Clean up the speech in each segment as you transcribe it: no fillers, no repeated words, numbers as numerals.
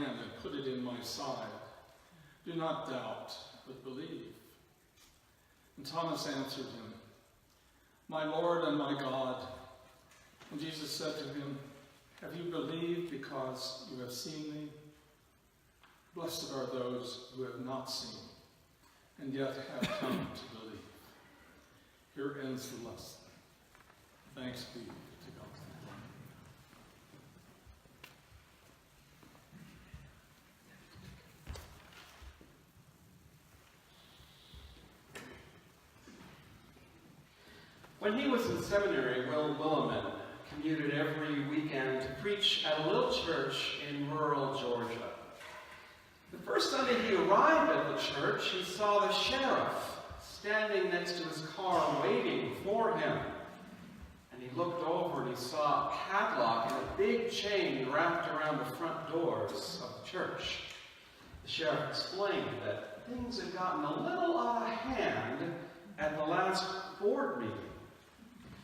hand and put it in my side. Do not doubt, but believe." And Thomas answered him, "My Lord and my God." And Jesus said to him, "Have you believed because you have seen me? Blessed are those who have not seen, and yet have come to believe." Here ends the lesson. Thanks be to God. When he was in seminary, Will Willimon commuted every weekend to preach at a little church in rural Georgia. The first Sunday he arrived at the church, he saw the sheriff standing next to his car waiting for him. And he looked over and he saw a padlock and a big chain wrapped around the front doors of the church. The sheriff explained that things had gotten a little out of hand at the last board meeting.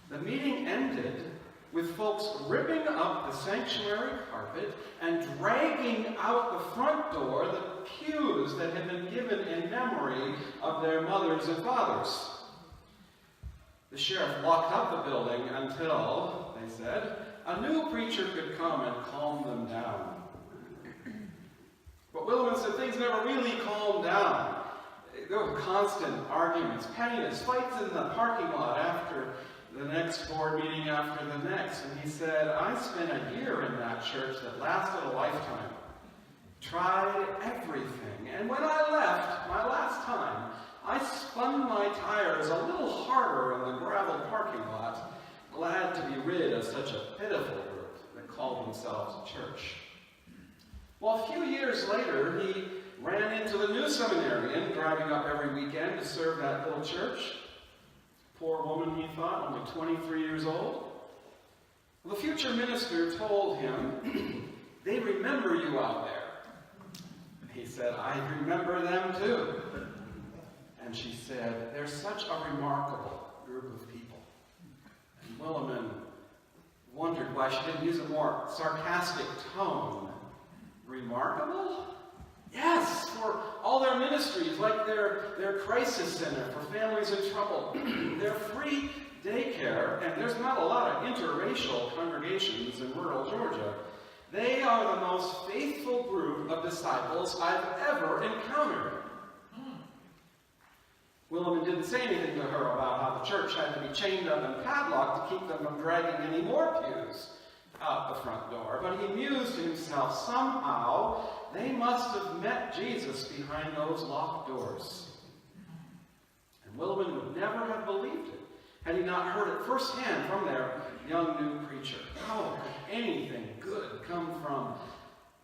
The meeting ended with folks ripping up the sanctuary carpet and dragging out the front door the pews that had been given in memory of their mothers and fathers. The sheriff locked up the building until, they said, a new preacher could come and calm them down. But Willimon said things never really calmed down. There were constant arguments, pettiness, fights in the parking lot after the next board meeting after the next. And he said, "I spent a year in that church that lasted a lifetime. Tried everything. And when I left, my last time, I spun my tires a little harder in the gravel parking lot, glad to be rid of such a pitiful group that called themselves a church." Well, a few years later, he ran into the new seminarian driving up every weekend to serve that little church. Poor woman, he thought, only 23 years old. Well, the future minister told him, "They remember you out there." He said, "I remember them too." And she said, "They're such a remarkable group of people." And Willimon wondered why she didn't use a more sarcastic tone. Remarkable? Yes, for all their ministries, like their crisis center for families in trouble, their free daycare, and there's not a lot of interracial congregations in rural Georgia. They are the most faithful group of disciples I've ever encountered. Willimon didn't say anything to her about how the church had to be chained up and padlocked to keep them from dragging any more pews out the front door, but he mused to himself, somehow they must have met Jesus behind those locked doors. And Willimon would never have believed it had he not heard it firsthand from their young new preacher. How could anything good come from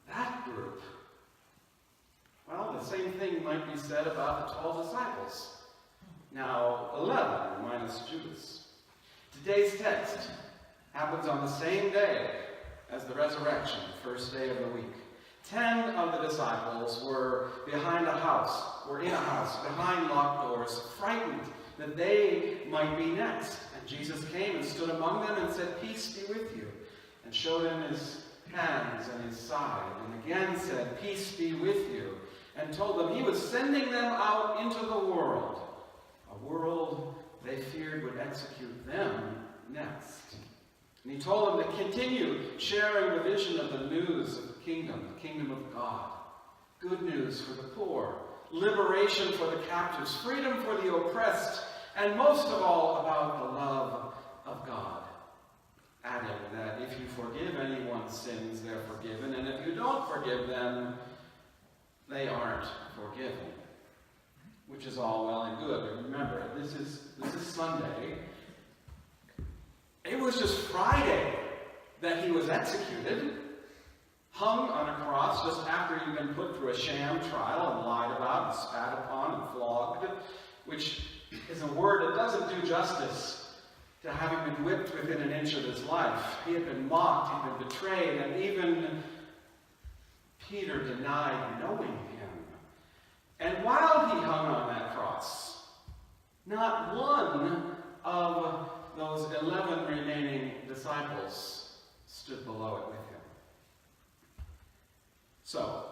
that group? Well, the same thing might be said about the 12 disciples. Now 11 minus Judas. Today's text happens on the same day as the resurrection, the first day of the week. 10 of the disciples were in a house, behind locked doors, frightened that they might be next. And Jesus came and stood among them and said, "Peace be with you," and showed him his hands and his side, and again said, "Peace be with you," and told them he was sending them out into the world, a world they feared would execute them next. And he told them to continue sharing the vision of the news of the kingdom of God. Good news for the poor, liberation for the captives, freedom for the oppressed, and most of all about the love of God. Adding that if you forgive anyone's sins, they're forgiven, and if you don't forgive them, they aren't forgiven. Which is all well and good. But remember, this is Sunday. It was just Friday that he was executed, hung on a cross just after he'd been put through a sham trial and lied about and spat upon and flogged, which is a word that doesn't do justice to having been whipped within an inch of his life. He had been mocked, he'd been betrayed, and even Peter denied knowing him. And while he hung on that cross, not one of those 11 remaining disciples stood below it with him. So,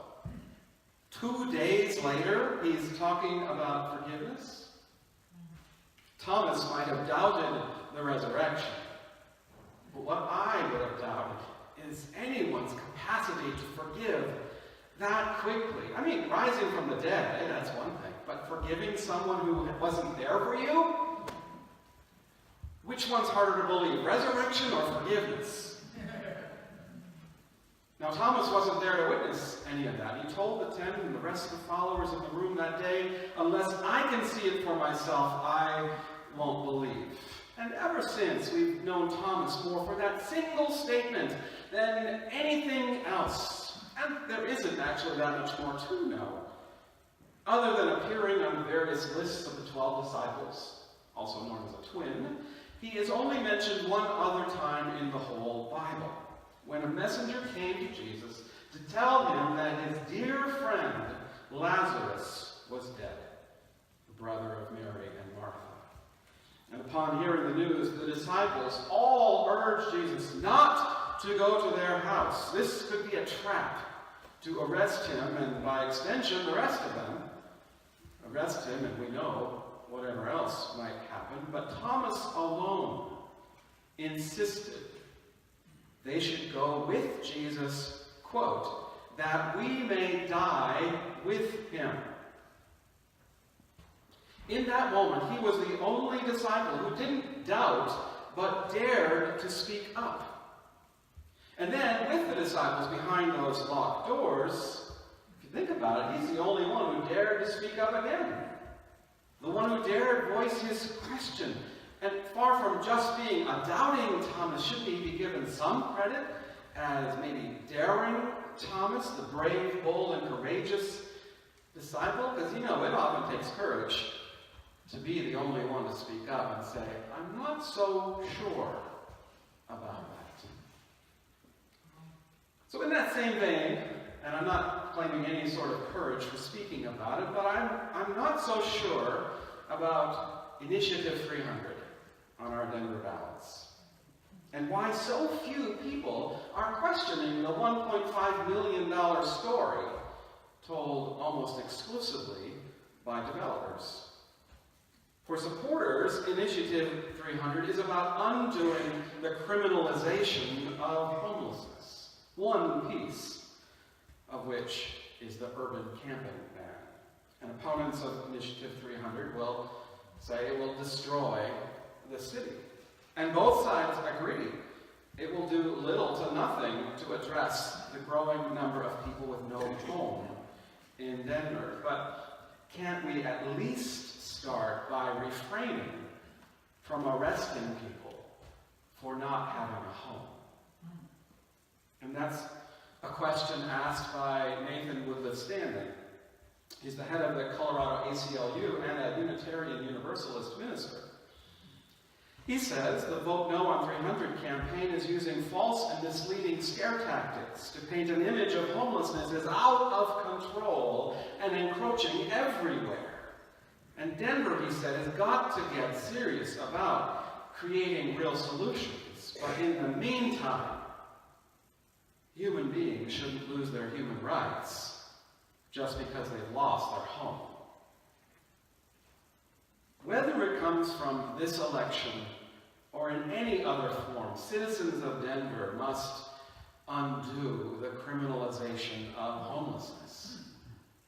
2 days later, he's talking about forgiveness. Thomas might have doubted the resurrection. But what I would have doubted is anyone's capacity to forgive that quickly. I mean, rising from the dead, that's one thing. But forgiving someone who wasn't there for you? Which one's harder to believe, resurrection or forgiveness? Now, Thomas wasn't there to witness any of that. He told the 10 and the rest of the followers in the room that day, unless I can see it for myself, I won't believe. And ever since, we've known Thomas more for that single statement than anything else. And there isn't actually that much more to know. Other than appearing on various lists of the 12 disciples, also known as a twin, he is only mentioned one other time in the whole Bible, when a messenger came to Jesus to tell him that his dear friend Lazarus was dead, the brother of Mary and Martha. And upon hearing the news, the disciples all urged Jesus not to go to their house. This could be a trap to arrest him, and by extension, the rest of them. Arrest him, and we know whatever else might happen. But Thomas alone insisted they should go with Jesus, quote, that we may die with him. In that moment, he was the only disciple who didn't doubt, but dared to speak up. And then, with the disciples behind those locked doors, if you think about it, he's the only one who dared to speak up again. The one who dared voice his question. And far from just being a doubting Thomas, shouldn't he be given some credit as maybe daring Thomas, the brave, bold, and courageous disciple? Because, it often takes courage to be the only one to speak up and say, I'm not so sure about that. So in that same vein, and I'm not claiming any sort of courage for speaking about it, but I'm not so sure about Initiative 300 on our Denver ballots. And why so few people are questioning the $1.5 million story told almost exclusively by developers. For supporters, Initiative 300 is about undoing the criminalization of homelessness, one piece of which is the urban camping ban. And opponents of Initiative 300 will say it will destroy the city. And both sides agree. It will do little to nothing to address the growing number of people with no home in Denver. But can't we at least start by refraining from arresting people for not having a home? And that's a question asked by Nathan Woodley-Stanley. He's the head of the Colorado ACLU and a Unitarian Universalist minister. He says the Vote No on 300 campaign is using false and misleading scare tactics to paint an image of homelessness as out of control and encroaching everywhere. And Denver, he said, has got to get serious about creating real solutions. But in the meantime, human beings shouldn't lose their human rights just because they've lost their home. Whether it comes from this election or in any other form, citizens of Denver must undo the criminalization of homelessness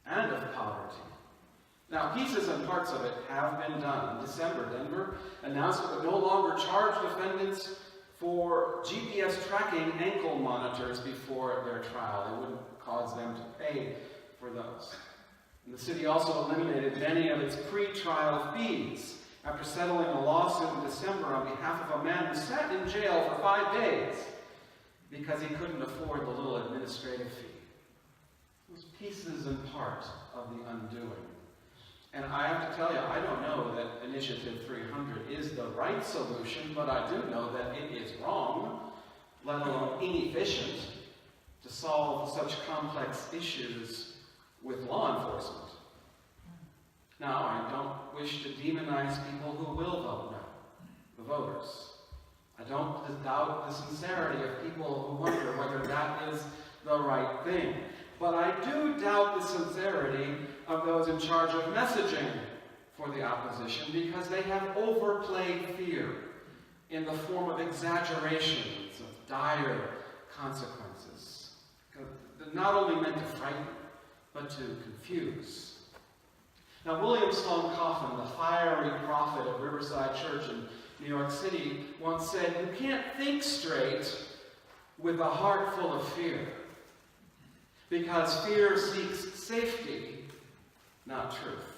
and of poverty. Now, pieces and parts of it have been done. In December, Denver announced it would no longer charge defendants for GPS tracking ankle monitors before their trial. It wouldn't cause them to pay for those. And the city also eliminated many of its pre-trial fees after settling a lawsuit in December on behalf of a man who sat in jail for 5 days because he couldn't afford the little administrative fee. It was pieces and parts of the undoing. And I have to tell you, I don't know that Initiative 300 is the right solution, but I do know that it is wrong, let alone inefficient, to solve such complex issues with law enforcement. Now, I don't wish to demonize people who will vote no, the voters. I don't doubt the sincerity of people who wonder whether that is the right thing. but I do doubt the sincerity of those in charge of messaging for the opposition, because they have overplayed fear in the form of exaggerations of dire consequences. They're not only meant to frighten, but to confuse. Now, William Sloane Coffin, the fiery prophet of Riverside Church in New York City, once said, "You can't think straight with a heart full of fear, because fear seeks safety, not truth."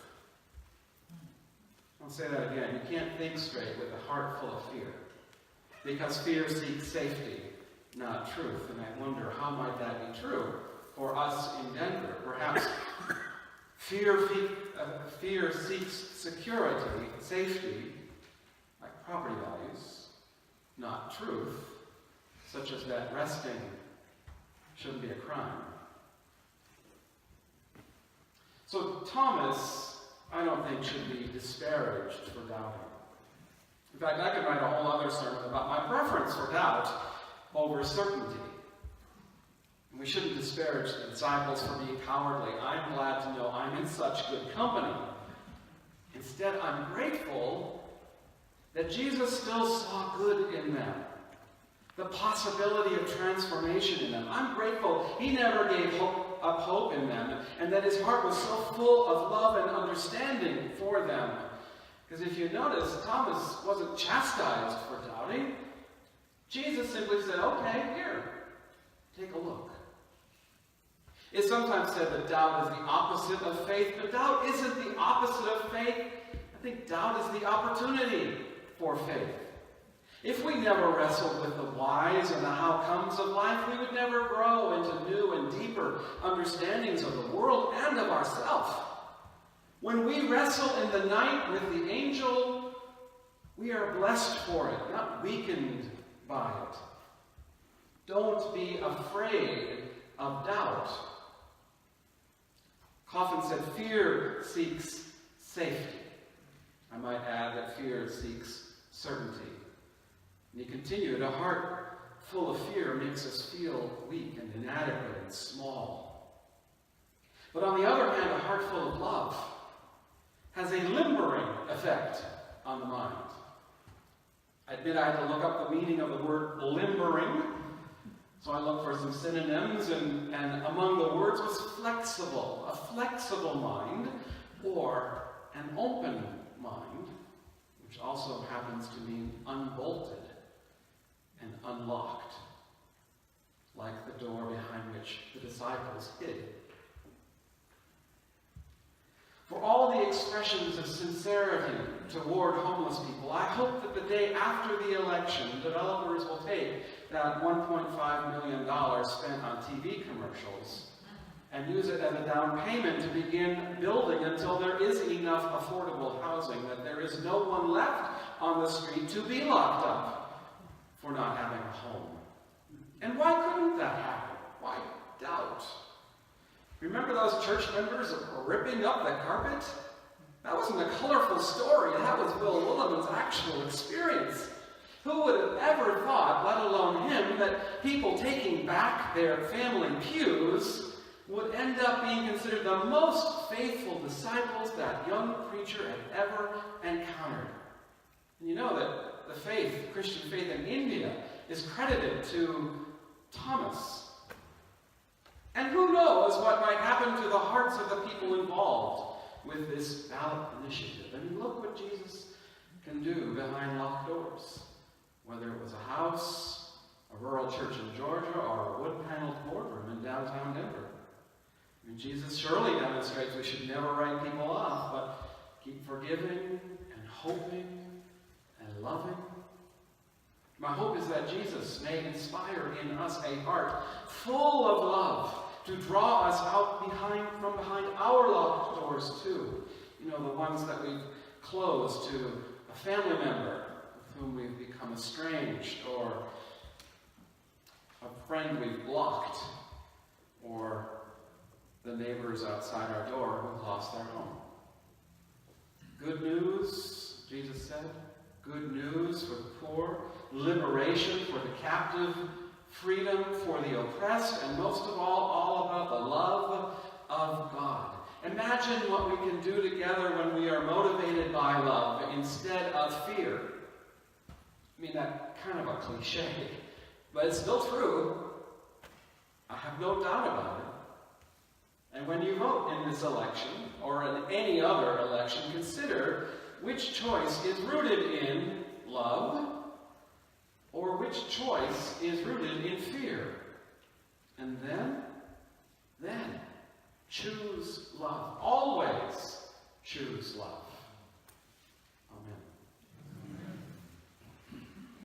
I'll say that again. You can't think straight with a heart full of fear, because fear seeks safety, not truth. And I wonder, how might that be true for us in Denver? Perhaps fear seeks security, safety, like property values, not truth, such as that resting shouldn't be a crime. So Thomas, I don't think, should be disparaged for doubting. In fact, I could write a whole other sermon about my preference for doubt over certainty. We shouldn't disparage the disciples for being cowardly. I'm glad to know I'm in such good company. Instead, I'm grateful that Jesus still saw good in them, the possibility of transformation in them. I'm grateful he never gave up hope in them, and that his heart was so full of love and understanding for them. Because if you notice, Thomas wasn't chastised for doubting. Jesus simply said, "Okay, here, take a look." It's sometimes said that doubt is the opposite of faith, but doubt isn't the opposite of faith. I think doubt is the opportunity for faith. If we never wrestled with the whys and the how-comes of life, we would never grow into new and deeper understandings of the world and of ourselves. When we wrestle in the night with the angel, we are blessed for it, not weakened by it. Don't be afraid of doubt. Coffin said, "Fear seeks safety." I might add that fear seeks certainty. And he continued, "A heart full of fear makes us feel weak and inadequate and small. But on the other hand, a heart full of love has a limbering effect on the mind." I admit I had to look up the meaning of the word limbering, so I looked for some synonyms, and among the words was flexible, a flexible mind, or an open mind, which also happens to mean unbolted and unlocked, like the door behind which the disciples hid. For all the expressions of sincerity toward homeless people, I hope that the day after the election, developers will take that $1.5 million spent on TV commercials and use it as a down payment to begin building until there is enough affordable housing, that there is no one left on the street to be locked up for not having a home. And why couldn't that happen? Why doubt? Remember those church members ripping up the carpet? That wasn't a colorful story. That was Will Williman's actual experience. Who would have ever thought, let alone him, that people taking back their family pews would end up being considered the most faithful disciples that young preacher had ever encountered? And you know that the faith, Christian faith in India, is credited to Thomas. And who knows what might happen to the hearts of the people involved with this ballot initiative. I mean, look what Jesus can do behind locked doors. Whether it was a house, a rural church in Georgia, or a wood-paneled boardroom in downtown Denver. I mean, Jesus surely demonstrates we should never write people off, but keep forgiving and hoping and loving. My hope is that Jesus may inspire in us a heart full of love to draw us out from behind our locked doors too. You know, the ones that we've closed to a family member with whom we've become estranged, or a friend we've blocked, or the neighbors outside our door who've lost their home. Good news, Jesus said. Good news for the poor. Liberation for the captive freedom for the oppressed, and most of all about the love of God. Imagine what we can do together when we are motivated by love instead of fear. I mean, that's kind of a cliche, but it's still true. I have no doubt about it. And when you vote in this election, or in any other election, consider which choice is rooted in love, or which choice is rooted in fear. And then choose love. Always choose love.